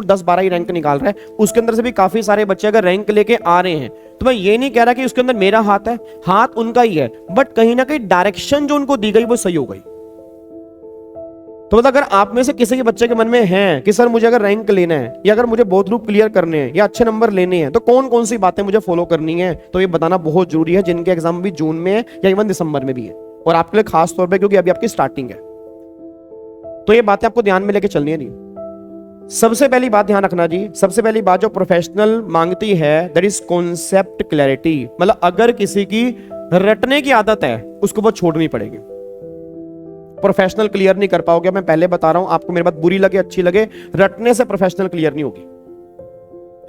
10-12 ही rank निकाल रहा है, उसके अंदर से भी काफी सारे बच्चे अगर रैंक लेके आ रहे हैं, तो मैं ये नहीं कह रहा कि उसके अंदर मेरा हाथ है, हाथ उनका ही है, बट कहीं ना कहीं डायरेक्शन जो उनको दी गई वो सही हो गई। तो मतलब अगर आप में से किसी के बच्चे के मन में है कि सर मुझे अगर रैंक लेना है, या अगर मुझे बोथ ग्रुप क्लियर करने हैं, या अच्छे नंबर लेने हैं, तो कौन कौन सी बातें मुझे फॉलो करनी है, तो ये बताना बहुत जरूरी है, जिनके एग्जाम भी जून में है या इवन दिसंबर में भी है, और आपके लिए खास तौर पर क्योंकि अभी आपकी स्टार्टिंग है, तो ये बातें आपको ध्यान में लेके चलनी है। नहीं, सबसे पहली बात ध्यान रखना जी, सबसे पहली बात जो प्रोफेशनल मांगती है दैट इज कॉन्सेप्ट क्लैरिटी। मतलब अगर किसी की रटने की आदत है उसको वो छोड़नी पड़ेगी। प्रोफेशनल क्लियर नहीं कर पाओगे, मैं पहले बता रहा हूं, आपको मेरी बात बुरी लगे अच्छी लगे, रटने से प्रोफेशनल क्लियर नहीं होगी।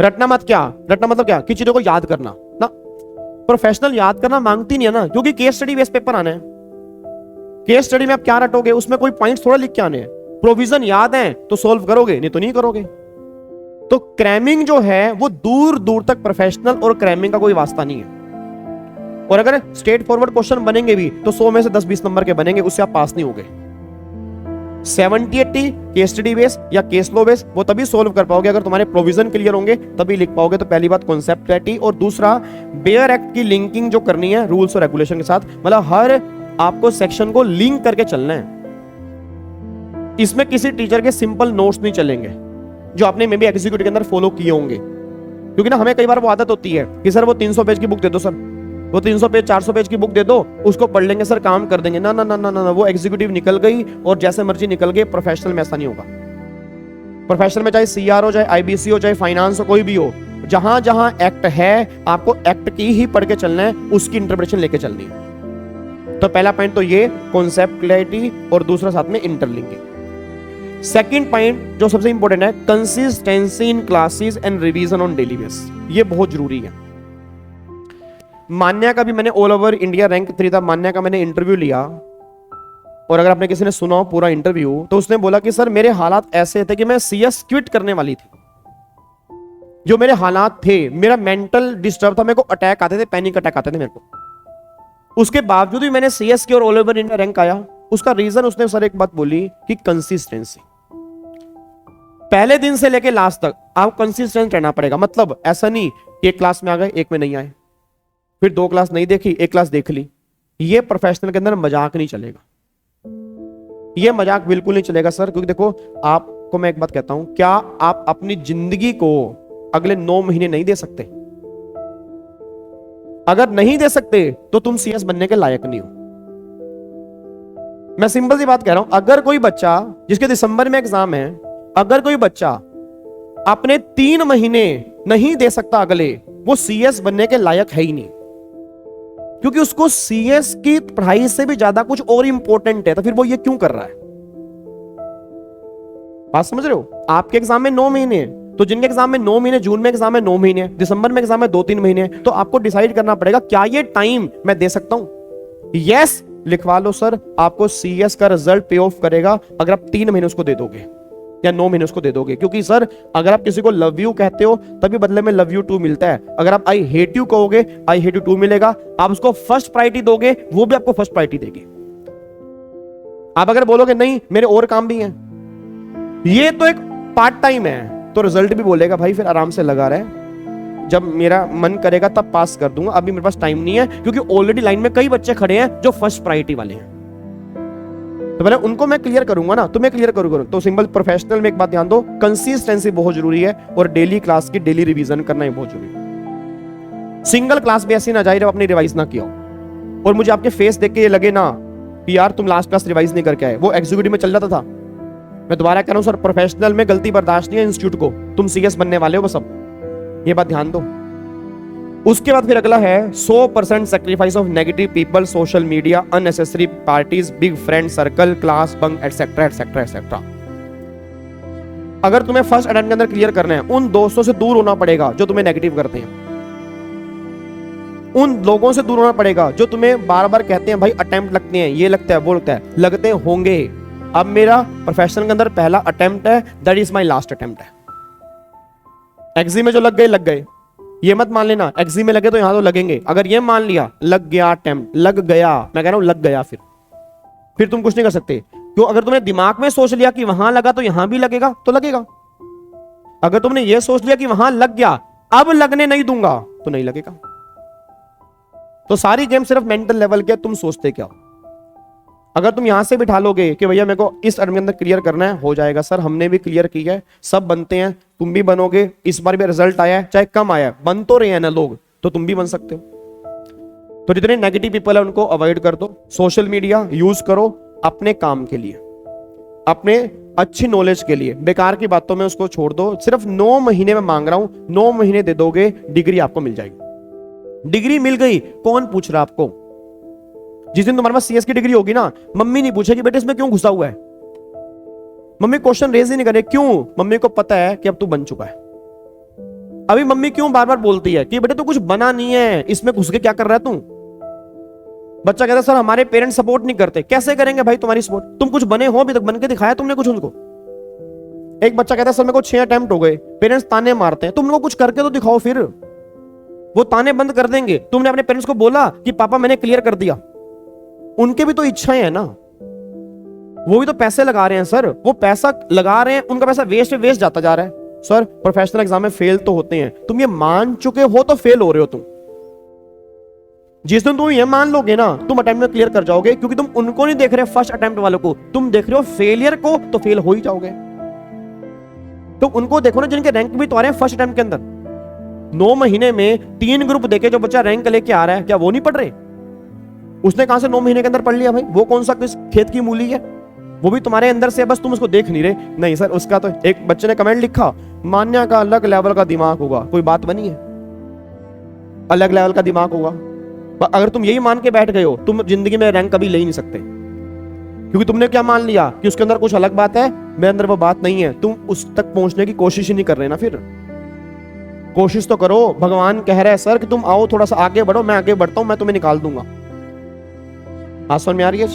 रटना मत क्या, रटना मतलब क्या कि चीजों को याद करना ना, प्रोफेशनल याद करना मांगती नहीं है ना, क्योंकि केस स्टडी बेस्ड पेपर आना है। केस स्टडी में आप क्या रटोगे, उसमें कोई पॉइंट्स थोड़ा लिख के आने हैं, प्रोविजन याद है तो सॉल्व करोगे, नहीं तो नहीं करोगे। तो क्रैमिंग जो है वो दूर दूर तक प्रोफेशनल और क्रैमिंग का कोई वास्ता नहीं है। और अगर स्ट्रेट फॉरवर्ड क्वेश्चन बनेंगे भी तो 100 में से 10-20 नंबर के बनेंगे, उससे आप पास नहीं होगे। 70-80 केस स्टडी बेस या केस लो बेस वो तभी सोल्व कर पाओगे अगर तुम्हारे प्रोविजन क्लियर होंगे, तभी लिख पाओगे। तो पहली बात कॉन्सेप्ट क्लैरिटी, और दूसरा बेयर एक्ट की लिंकिंग जो करनी है रूल्स और रेगुलेशन के साथ, मतलब हर आपको सेक्शन को लिंक करके चलना है। इसमें किसी टीचर के सिंपल नोट्स नहीं चलेंगे जो आपने मे बी एग्जीक्यूटिव के अंदर फॉलो किए होंगे, क्योंकि ना हमें कई बार वो आदत होती है कि सर वो 300 पेज की बुक दे दो, सर वो 300 पेज 400 पेज की बुक दे दो, उसको पढ़ लेंगे सर, काम कर देंगे। ना ना ना ना ना, वो एग्जीक्यूटिव निकल गई और जैसे मर्जी निकल गए। प्रोफेशनल में ऐसा नहीं होगा। प्रोफेशनल में चाहे सीआर हो, चाहे आईबीसी हो, चाहे फाइनेंस हो, कोई भी हो, जहां जहां एक्ट है आपको एक्ट की ही पढ़ के चलना है, उसकी इंटरप्रिटेशन लेके चलनी है। तो पहला पॉइंट तो ये कॉन्सेप्ट क्लैरिटी, और दूसरा साथ में इंटरलिंकिंग। सेकंड पॉइंट जो सबसे इंपॉर्टेंट है, consistency in classes and revision on daily base. ये बहुत जरूरी है। मान्या का भी मैंने ऑल ओवर इंडिया रैंक 3 था, मान्या का मैंने इंटरव्यू लिया, और अगर आपने किसी ने सुना हो पूरा इंटरव्यू तो उसने बोला कि सर मेरे हालात ऐसे थे कि मैं सीएस क्विट करने वाली थी। जो मेरे हालात थे, मेरा मेंटल डिस्टर्ब था, मेरे को अटैक आते थे, पैनिक अटैक आते थे मेरे को। उसके बावजूद भी मैंने सीएस की और ऑल ओवर इंडिया रैंक आया। उसका रीजन उसने सर एक बात बोली कि कंसिस्टेंसी। पहले दिन से लेके लास्ट तक आपको कंसिस्टेंट रहना पड़ेगा। मतलब ऐसा नहीं एक क्लास में आ गए, एक में नहीं आए, फिर 2 क्लास नहीं देखी, 1 क्लास देख ली। ये प्रोफेशनल के अंदर मजाक नहीं चलेगा, ये मजाक बिल्कुल नहीं चलेगा सर। क्योंकि देखो आपको मैं एक बात कहता हूं, क्या आप अपनी जिंदगी को अगले 9 महीने नहीं दे सकते? अगर नहीं दे सकते तो तुम सीएस बनने के लायक नहीं हो। मैं सिंपल सी बात कह रहा हूं, अगर कोई बच्चा जिसके दिसंबर में एग्जाम है, अगर कोई बच्चा अपने 3 महीने नहीं दे सकता अगले, वो सीएस बनने के लायक है ही नहीं, क्योंकि उसको सीएस की पढ़ाई से भी ज्यादा कुछ और इंपॉर्टेंट है। तो फिर वो ये क्यों कर रहा है? बात समझ रहे हो? आपके एग्जाम में 9 महीने, तो जिनके एग्जाम में 9 महीने, जून में एग्जाम में 9 महीने, दिसंबर में एग्जाम में 2-3 महीने, तो आपको डिसाइड करना पड़ेगा क्या ये टाइम मैं दे सकता हूं। यस लिखवा लो सर, आपको सीएस का रिजल्ट पे ऑफ करेगा अगर आप 3 महीने उसको दे दोगे या 9 महीने उसको दे दोगे। क्योंकि सर अगर आप किसी को लव यू कहते हो तभी बदले में लव यू टू मिलता है। अगर आप आई हेट यू कहोगे, आई हेट यू टू मिलेगा। आप उसको फर्स्ट प्रायोरिटी दोगे, वो भी आपको फर्स्ट प्रायोरिटी देगी। आप अगर बोलोगे नहीं मेरे और काम भी हैं, ये तो एक पार्ट टाइम है, तो रिजल्ट भी बोलेगा भाई फिर आराम से लगा रहे, जब मेरा मन करेगा तब पास कर दूंगा, अभी मेरे पास टाइम नहीं है। क्योंकि ऑलरेडी लाइन में कई बच्चे खड़े हैं जो फर्स्ट प्रायोरिटी वाले हैं, तो पहले उनको मैं क्लियर करूंगा ना, तुम्हें क्लियर करूंगा। तो सिंपल प्रोफेशनल में एक बात ध्यान दो, कंसिस्टेंसी बहुत जरूरी है, और डेली क्लास की डेली रिवीजन करना ही बहुत जरूरी है। सिंगल क्लास भी ऐसी ना जाए जब आपने रिवाइज ना किया हो, और मुझे आपके फेस देख के ये लगे ना कि यार तुम लास्ट क्लास रिवाइज नहीं करके आए। वो एग्जीक्यूटिव में चल जाता था। मैं दोबारा कह रहा हूं सर, प्रोफेशनल में गलती बर्दाश्त नहीं है इंस्टीट्यूट को, तुम सीएस बनने वाले हो बस, अब ये बात ध्यान दो। उसके बाद फिर अगला है 100% sacrifice of negative people, social media, unnecessary parties, big friend circle, class bunk etcetera etcetera etcetera. अगर तुम्हें फर्स्ट अटेम्प्ट के अंदर क्लियर करना है, उन दोस्तों से दूर होना पड़ेगा जो तुम्हें नेगेटिव करते हैं। उन लोगों से दूर होना पड़ेगा जो तुम्हें बार बार कहते हैं भाई अटेम्प्ट लगते हैं, ये लगता है वो लगता है, लगते होंगे। अब मेरा प्रोफेशनल के अंदर पहला अटेम्प्ट है, that is my last attempt है। एग्जाम में जो लग गए, ये मत मान लेना एग्जाम में लगे तो यहां तो लगेंगे। अगर ये मान लिया लग गया अटेम्प्ट, लग गया, मैं कह रहा हूं लग गया, फिर तुम कुछ नहीं कर सकते। क्यों? अगर तुमने दिमाग में सोच लिया कि वहां लगा तो यहां भी लगेगा, तो लगेगा। अगर तुमने ये सोच लिया कि वहां लग गया, अब लगने नहीं दूंगा, तो नहीं लगेगा। तो सारी गेम सिर्फ मेंटल लेवल के, तुम सोचते क्या हो। अगर तुम यहां से बिठा लोगे कि भैया मेरे को इस टर्म के अंदर क्लियर करना है, हो जाएगा सर, हमने भी क्लियर किया है, सब बनते हैं, तुम भी बनोगे, इस बार भी रिजल्ट आया है, चाहे कम आया है, बन तो रहे हैं ना लोग, तो तुम भी बन सकते हो। तो जितने नेगेटिव पीपल है उनको अवॉइड कर दो। सोशल मीडिया यूज करो अपने काम के लिए, अपने अच्छी नॉलेज के लिए, बेकार की बातों में उसको छोड़ दो। सिर्फ 9 महीने में मांग रहा हूं, 9 महीने दे दोगे, डिग्री आपको मिल जाएगी। डिग्री मिल गई, कौन पूछ रहा आपको। जिस दिन तुम्हारे पास सीएस की डिग्री होगी ना, मम्मी नहीं पूछेगी बेटे इसमें क्यों घुसा हुआ है, मम्मी क्वेश्चन रेज ही नहीं करे। क्यों? मम्मी को पता है कि अब तू बन चुका है। अभी मम्मी क्यों बार बार बोलती है कि बेटे तू कुछ बना नहीं है, इसमें घुस के क्या कर रहा है तू। बच्चा कहता है सर हमारे पेरेंट्स सपोर्ट नहीं करते। कैसे करेंगे भाई तुम्हारी सपोर्ट, तुम कुछ बने हो, अभी तक बन के दिखाया तुमने कुछ उनको। एक बच्चा कहता है सर मेरे को 6 अटेम्प्ट हो गए, पेरेंट्स ताने मारते हैं, तुम लोग कुछ करके तो दिखाओ। फिर वो ताने बंद कर देंगे। तुमने अपने पेरेंट्स को बोला कि पापा मैंने क्लियर कर दिया, उनके भी तो इच्छाएं हैं ना, वो भी तो पैसे लगा रहे हैं सर, वो पैसा लगा रहे हैं, उनका पैसा वेस्ट जाता जा रहा है। सर प्रोफेशनल एग्जाम में फेल तो होते हैं, तुम ये मान चुके हो तो फेल हो रहे हो तुम। जिस दिन तुम ये मान लोगे ना, तुम अटेम्प्ट में क्लियर कर जाओगे, क्योंकि तुम उनको नहीं देख रहे फर्स्ट अटेम्प्ट वालों को, तुम देख रहे हो फेलियर को, तो फेल हो ही जाओगे। तो उनको देखो ना जिनके रैंक भी तो आ रहे हैं फर्स्ट अटेम्प्ट के अंदर। 9 महीने में 3 ग्रुप देके जो बच्चा रैंक लेके आ रहा है, क्या वो नहीं पढ़ रहे? उसने कहां से 9 महीने के अंदर पढ़ लिया भाई? वो कौन सा किस खेत की मूली है? वो भी तुम्हारे अंदर से, बस तुम उसको देख नहीं रहे। नहीं सर उसका तो, एक बच्चे ने कमेंट लिखा, मान्या का अलग लेवल का दिमाग होगा। कोई बात बनी है? अलग लेवल का दिमाग होगा। अगर तुम यही मान के बैठ गए हो, तुम जिंदगी में रैंक कभी ले ही नहीं सकते, क्योंकि तुमने क्या मान लिया कि उसके अंदर कुछ अलग बात है, मेरे अंदर वो बात नहीं है। तुम उस तक पहुंचने की कोशिश ही नहीं कर रहे ना। फिर कोशिश तो करो। भगवान कह रहा है सर कि तुम आओ थोड़ा सा आगे बढ़ो, मैं आगे बढ़ता हूं, मैं तुम्हें निकाल दूंगा। समझ में आ रही है?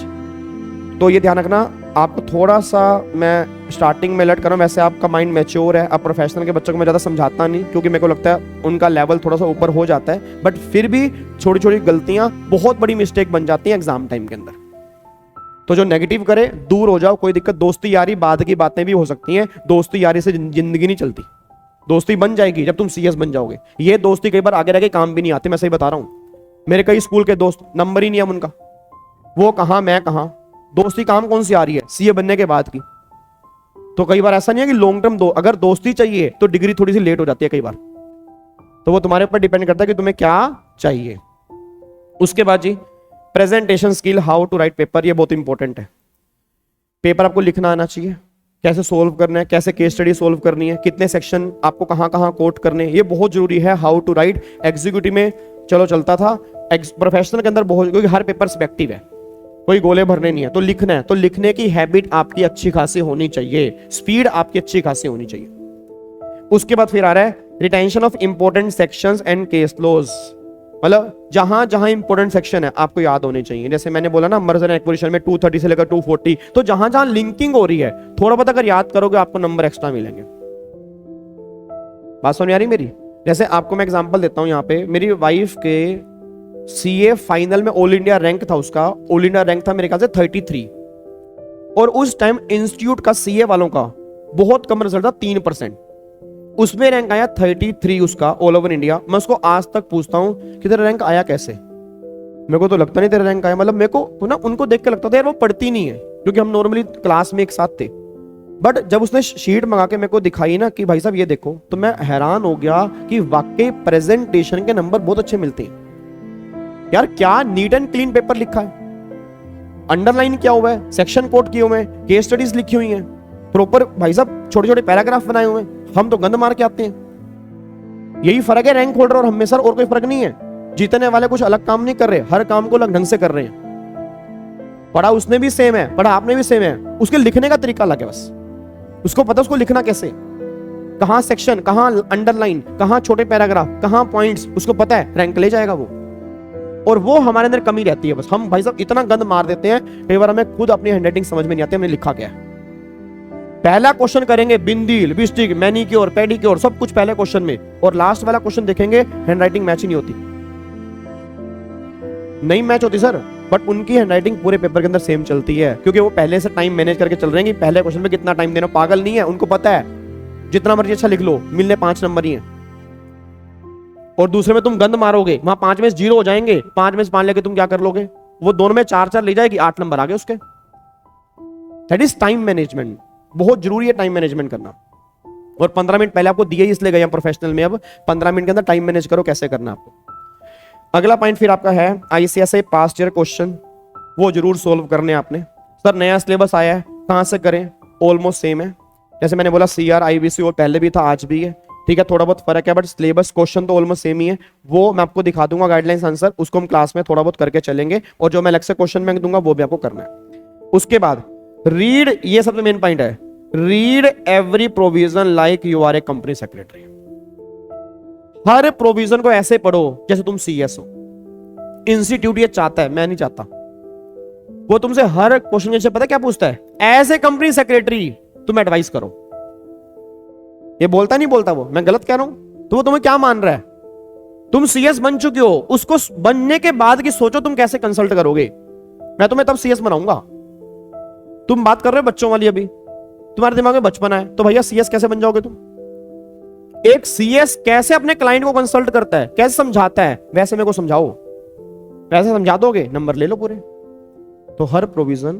तो ये ध्यान रखना। आपको थोड़ा सा मैं स्टार्टिंग में अलर्ट कर रहा हूं, वैसे आपका माइंड मैच्योर है। अब प्रोफेशनल के बच्चों को मैं ज्यादा समझाता नहीं, क्योंकि मेरे को लगता है उनका लेवल थोड़ा सा ऊपर हो जाता है, बट फिर भी छोटी छोटी गलतियां बहुत बड़ी मिस्टेक बन जाती हैं एग्जाम टाइम के अंदर। तो जो नेगेटिव करे दूर हो जाओ, कोई दिक्कत। दोस्ती यारी बाद की बातें भी हो सकती हैं, दोस्ती यारी से जिंदगी नहीं चलती। दोस्ती बन जाएगी जब तुम सीएस बन जाओगे। ये दोस्ती कई बार आगे रह के काम भी नहीं आती, मैं सही बता रहा हूं। मेरे कई स्कूल के दोस्त, नंबर ही नहीं है उनका, वो कहां मैं कहां। दोस्ती काम कौन सी आ रही है? सीए बनने के बाद की। तो कई बार ऐसा नहीं है कि लॉन्ग टर्म अगर दोस्ती चाहिए तो डिग्री थोड़ी सी लेट हो जाती है कई बार। तो वो तुम्हारे ऊपर डिपेंड करता है कि तुम्हें क्या चाहिए। उसके बाद जी presentation skill, how to write paper, ये बहुत इंपॉर्टेंट है। पेपर आपको लिखना आना चाहिए, कैसे सोल्व करना है, कैसे केस स्टडी सोल्व करनी है, कितने सेक्शन आपको कहां कहां कोट करने, ये बहुत जरूरी है। हाउ टू राइट एग्जीक्यूटिव में चलो चलता था, प्रोफेशनल के अंदर बहुत, क्योंकि हर पेपर सब्जेक्टिव है, कोई गोले भरने नहीं है। तो लिखना है, तो लिखने की हैबिट आपकी अच्छी खासी होनी चाहिए, स्पीड आपकी अच्छी खासी होनी चाहिए। उसके बाद फिर आ रहा है retention of important sections and case laws, मतलब जहां जहां इंपॉर्टेंट सेक्शन है आपको याद होने चाहिए। जैसे मैंने बोला ना मर्जर एंड एक्विजिशन में 230 से लेकर 240, तो जहां जहां लिंकिंग हो रही है थोड़ा बहुत अगर याद करोगे आपको नंबर एक्स्ट्रा मिलेंगे। बात समझ आ रही मेरी? जैसे आपको मैं एग्जांपल देता हूं, यहाँ पे मेरी वाइफ के सीए फाइनल में ऑल इंडिया रैंक था, उसका ऑल इंडिया रैंक था मेरे ख्याल से 33, और उस टाइम इंस्टीट्यूट का सीए वालों का बहुत कम रिजल्ट था, 3%। उसमें रैंक आया 33 उसका ऑल ओवर इंडिया। मैं उसको आज तक पूछता हूं कि तेरा रैंक आया कैसे? मेरे को तो लगता नहीं तेरा रैंक आया, मतलब मेरे को तो ना उनको देख के लगता था यार वो पढ़ती नहीं है, क्योंकि हम नॉर्मली क्लास में एक साथ थे। बट जब उसने शीट मंगा के मेरे को दिखाई ना कि भाई साहब ये देखो, तो मैं हैरान हो गया कि वाकई प्रेजेंटेशन के नंबर बहुत अच्छे मिलते हैं यार। क्या नीट एंड क्लीन पेपर लिखा है, अंडरलाइन किया हुआ है, सेक्शन कोड किए हुए हैं, केस स्टडीज लिखी हुई हैं, प्रॉपर भाई साहब छोटे छोटे पैराग्राफ बनाए हुए हैं। हम तो गंद मार के आते हैं। यही फर्क है रैंक होल्डर और हम में सर, और कोई फर्क नहीं है। जीतने वाले कुछ अलग काम नहीं कर रहे, हर काम को अलग ढंग से कर रहे हैं। पढ़ा उसने भी सेम है, पढ़ा आपने भी सेम है, उसके लिखने का तरीका अलग है। बस उसको पता उसको लिखना कैसे, कहां सेक्शन, कहां अंडरलाइन, कहां छोटे पैराग्राफ, कहां पॉइंट्स, उसको पता है, रैंक ले जाएगा वो। और वो हमारे अंदर कमी रहती है। बस हम भाई साहब इतना गंद मार देते हैं, कई बार हमें खुद अपनी हैंडराइटिंग समझ में नहीं आती हमने लिखा क्या है। पहला क्वेश्चन करेंगे बिंदी, लिपस्टिक, मैनीक्योर, पेडिक्योर, सब कुछ पहले क्वेश्चन में, और लास्ट वाला क्वेश्चन देखेंगे हैंडराइटिंग मैच ही नहीं होती, नहीं मैच होती सर। बट उनकी हैंडराइटिंग पूरे पेपर के अंदर सेम चलती है, क्योंकि वो पहले से टाइम मैनेज करके चल रहे हैं कि पहले क्वेश्चन में कितना टाइम देना। पागल नहीं है, उनको पता है जितना मर्जी अच्छा लिख लो, मिलने 5 नंबर ही हैं। और दूसरे में तुम गंद मारोगे, वहां 5 में से 0 हो जाएंगे, 5 में से 5 लेके तुम क्या कर लोगे? वो दोनों में 4-4 ले जाएगी, 8 नंबर आ गए उसके। That is time management. बहुत जरूरी है टाइम मैनेजमेंट करना। और 15 मिनट पहले आपको दिए इसलिए गए प्रोफेशनल में, अब 15 मिनट के अंदर टाइम मैनेज करो कैसे करना आपको। अगला पॉइंट फिर आपका है आईसीएसआई पास्ट ईयर क्वेश्चन, वो जरूर सोल्व करने आपने। सर नया सिलेबस आया है, कहां से करें? ऑलमोस्ट सेम है, जैसे मैंने बोला सीआर आईबीसी और पहले भी था आज भी है, ठीक है, थोड़ा बहुत फर्क है बट सिलेबस क्वेश्चन तो ऑलमोस्ट सेम ही है। वो मैं आपको दिखा दूंगा गाइडलाइंस आंसर, उसको हम क्लास में थोड़ा बहुत करके चलेंगे, और जो मैं अलग से क्वेश्चन में दूंगा वो भी आपको करना है। उसके बाद रीड, ये सबसे मेन पॉइंट है, read every provision like you are a company secretary. हर प्रोविजन को ऐसे पढ़ो जैसे तुम सीएस हो। इंस्टीट्यूट ये चाहता है, मैं नहीं चाहता। वो तुमसे हर क्वेश्चन जैसे पता है क्या पूछता है? एज ए कंपनी सेक्रेटरी तुम एडवाइस करो। ये बोलता नहीं बोलता वो, मैं गलत कह रहा हूं? तो वो तुम्हें क्या मान रहा है? तुम सीएस बन चुके हो, उसको बनने के बाद की सोचो तुम कैसे कंसल्ट करोगे। मैं तुम्हें तब सीएस बनाऊंगा। तुम बात कर रहे हो बच्चों वाली, अभी तुम्हारे दिमाग में बचपना है, तो भैया सीएस कैसे बन जाओगे तुम? एक सीएस कैसे अपने क्लाइंट को कंसल्ट करता है, कैसे समझाता है, वैसे मेरे को समझाओ। वैसे समझा दोगे, नंबर ले लो पूरे। तो हर प्रोविजन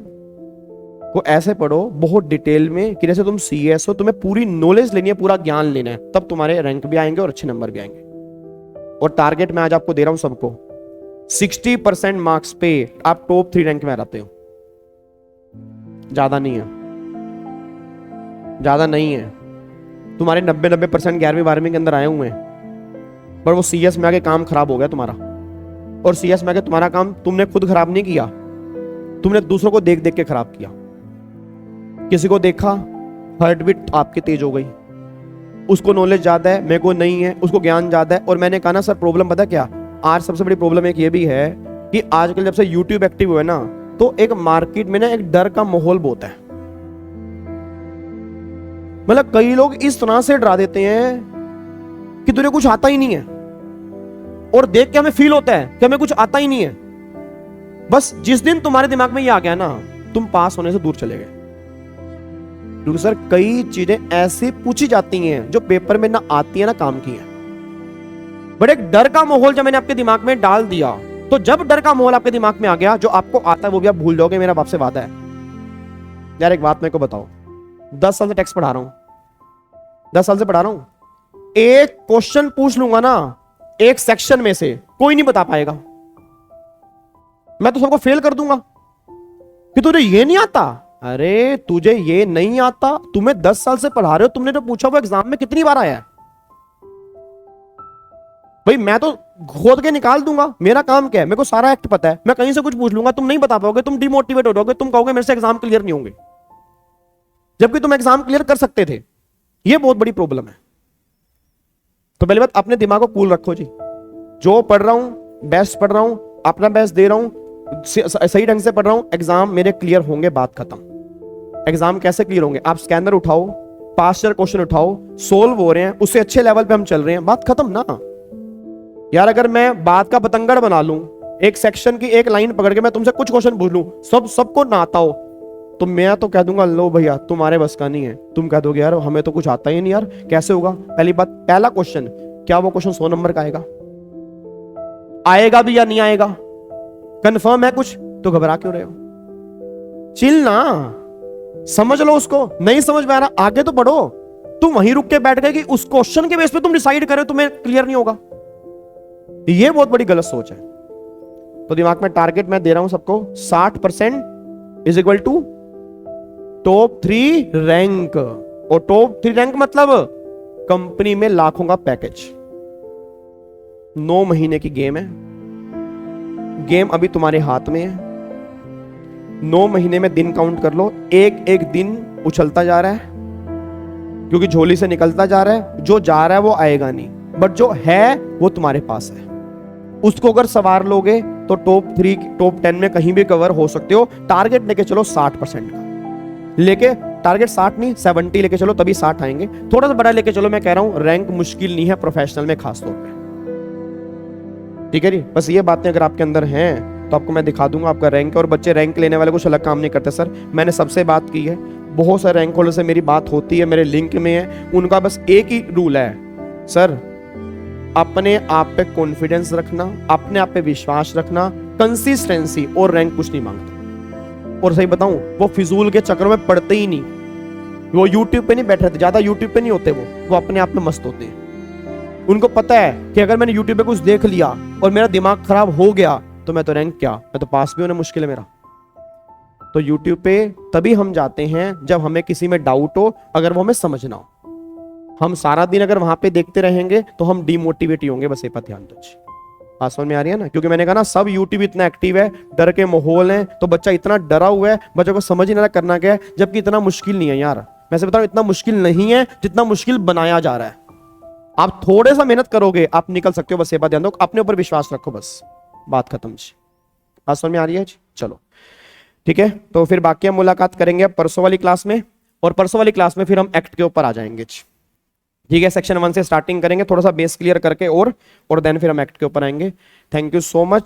को ऐसे पढ़ो बहुत डिटेल में कि जैसे तुम सीएस हो, तुम्हें पूरी नॉलेज लेनी है, पूरा ज्ञान लेना है, तब तुम्हारे रैंक भी आएंगे और अच्छे नंबर भी आएंगे। और टारगेट मैं आज आपको दे रहा हूं सबको, 60% मार्क्स पे आप टॉप 3 रैंक में आ जाते हो। ज्यादा नहीं है, ज्यादा नहीं है। तुम्हारे 90% 11वीं 12वीं के अंदर आए हुए हैं, पर वो सीएस में आके काम खराब हो गया तुम्हारा। और सीएस में आके तुम्हारा काम तुमने खुद खराब नहीं किया, तुमने दूसरों को देख देख के खराब किया। किसी को देखा, हार्ट बीट आपकी तेज हो गई, उसको नॉलेज ज्यादा है, मेरे को नहीं है, उसको ज्ञान ज्यादा है। और मैंने कहा ना सर प्रॉब्लम पता क्या, आज सबसे बड़ी प्रॉब्लम एक ये भी है कि आजकल जब से यूट्यूब एक्टिव हुआ है ना, तो एक मार्केट में ना एक डर का माहौल बहुत है। मतलब कई लोग इस तरह से डरा देते हैं कि तुझे कुछ आता ही नहीं है, और देख के हमें फील होता है कि हमें कुछ आता ही नहीं है। बस जिस दिन तुम्हारे दिमाग में ये आ गया ना, तुम पास होने से दूर चले गए। क्योंकि सर कई चीजें ऐसी पूछी जाती हैं जो पेपर में ना आती है ना काम की है। बट एक डर का माहौल जब मैंने आपके दिमाग में डाल दिया, तो जब डर का माहौल आपके दिमाग में आ गया, जो आपको आता है वो भी आप भूल जाओगे। मेरा बाप से वादा है। यार एक बात मेरे को बताओ, 10 साल से टेक्स्ट पढ़ा रहा हूं, 10 साल से पढ़ा रहा हूं, एक क्वेश्चन पूछ लूंगा ना एक सेक्शन में से, कोई नहीं बता पाएगा। मैं तो सबको फेल कर दूंगा कि तुझे ये नहीं आता। अरे तुझे ये नहीं आता, तुम्हें 10 साल से पढ़ा रहे हो, तुमने तो पूछा वो एग्जाम में कितनी बार आया है? भाई मैं तो खोद के निकाल दूंगा, मेरा काम क्या है, मेरे को सारा एक्ट पता है। मैं कहीं से कुछ पूछ लूंगा, तुम नहीं बता पाओगे, तुम डिमोटिवेट हो जाओगे, तुम कहोगे मेरे से एग्जाम क्लियर नहीं होंगे, जबकि तुम एग्जाम क्लियर कर सकते थे। ये बहुत बड़ी प्रॉब्लम है। तो पहली बात, अपने दिमाग को कूल रखो जी। जो पढ़ रहा हूं बेस्ट पढ़ रहा हूं, अपना बेस्ट दे रहा हूं, सही ढंग से पढ़ रहा हूं, एग्जाम मेरे क्लियर होंगे, बात खत्म। एग्जाम कैसे क्लियर होंगे? आप स्कैनर उठाओ, पास्ट ईयर क्वेश्चन उठाओ, सोल्व हो रहे हैं, उससे अच्छे लेवल पे हम चल रहे हैं, बात खत्म ना। यार अगर मैं बात का पतंगड़ बना लूं, एक सेक्शन की एक लाइन पकड़ के मैं तुमसे कुछ क्वेश्चन पूछ लूं, सबको ना आता हो, तो मैं तो कह दूंगा लो भैया तुम्हारे बस का नहीं है। तुम कह दोगे यार हमें तो कुछ आता ही नहीं यार, कैसे होगा? पहली बात, पहला क्वेश्चन, क्या वो क्वेश्चन 100 नंबर का आएगा? आएगा भी या नहीं आएगा? कंफर्म है कुछ? तो घबरा क्यों रहे हो? चिल ना, समझ लो उसको। नहीं समझ में आ रहा, आगे तो बढ़ो। तुम वहीं रुक के बैठ गए कि उस क्वेश्चन के बेस पे तुम डिसाइड करो तुम्हें क्लियर नहीं होगा। ये बहुत बड़ी गलत सोच है। तो दिमाग में टारगेट मैं दे रहा हूं सबको, 60% is equal to top 3 rank. और टॉप 3 रैंक मतलब कंपनी में लाखों का पैकेज। 9 महीने की गेम है, गेम अभी तुम्हारे हाथ में है। 9 महीने में दिन काउंट कर लो, एक एक दिन उछलता जा रहा है, क्योंकि झोली से निकलता जा रहा है। जो जा रहा है वो आएगा नहीं, बट जो है वो तुम्हारे पास है। उसको अगर सवार लोगे तो टॉप 3 टॉप 10 में कहीं भी कवर हो सकते हो। टारगेट लेके चलो 60% का, लेके टारगेट 60 नहीं 70 लेके चलो, तभी 60 आएंगे। थोड़ा सा बड़ा लेके चलो, मैं कह रहा हूं रैंक मुश्किल नहीं है प्रोफेशनल में खास तौर पे। ठीक है जी, बस ये बातें अगर आपके अंदर हैं तो आपको मैं दिखा दूंगा आपका रैंक। और बच्चे रैंक लेने वाले कुछ अलग काम नहीं करते सर, मैंने सबसे बात की है। बहुत सारे रैंक होल्डर से मेरी बात होती है, मेरे लिंक में है, उनका बस एक ही रूल है, सर अपने आप पे कॉन्फिडेंस रखना, अपने आप पे विश्वास रखना, कंसिस्टेंसी, और रैंक कुछ नहीं मांगता। और सही बताऊं, वो फिजूल के चक्कर में पड़ते ही नहीं, वो यूट्यूब पे नहीं बैठे रहते, ज्यादा यूट्यूब पे नहीं होते, वो अपने आप में मस्त होते हैं। उनको पता है कि अगर मैंने यूट्यूब पे कुछ देख लिया और मेरा दिमाग खराब हो गया तो मैं तो रैंक क्या, मैं तो पास भी होना मुश्किल है मेरा। तो यूट्यूब पे तभी हम जाते हैं जब हमें किसी में डाउट हो, अगर वो हमें समझना हो। हम सारा दिन अगर वहां पे देखते रहेंगे तो हम डिमोटिवेट ही होंगे, बस ये पर ध्यान दीजिए। बात समझ में आ रही है ना? क्योंकि मैंने कहा ना, सब यूट्यूब इतना एक्टिव है, डर के माहौल है, तो बच्चा इतना डरा हुआ है, बच्चे को समझ ही नहीं करना क्या है, जबकि इतना मुश्किल नहीं है यार। मैं से बता रहा हूं, इतना मुश्किल नहीं है जितना मुश्किल बनाया जा रहा है। आप थोड़े सा मेहनत करोगे, आप निकल सकते हो, बस ये बात ध्यान दो, अपने ऊपर विश्वास रखो, बस बात खत्म जी। बात समझ में आ रही है? चलो ठीक है, तो फिर बाकी हम मुलाकात करेंगे अब परसों वाली क्लास में, और परसों वाली क्लास में फिर हम एक्ट के ऊपर आ जाएंगे। ठीक है, सेक्शन 1 से स्टार्टिंग करेंगे, थोड़ा सा बेस क्लियर करके और देन फिर हम एक्ट के ऊपर आएंगे। Thank you so much.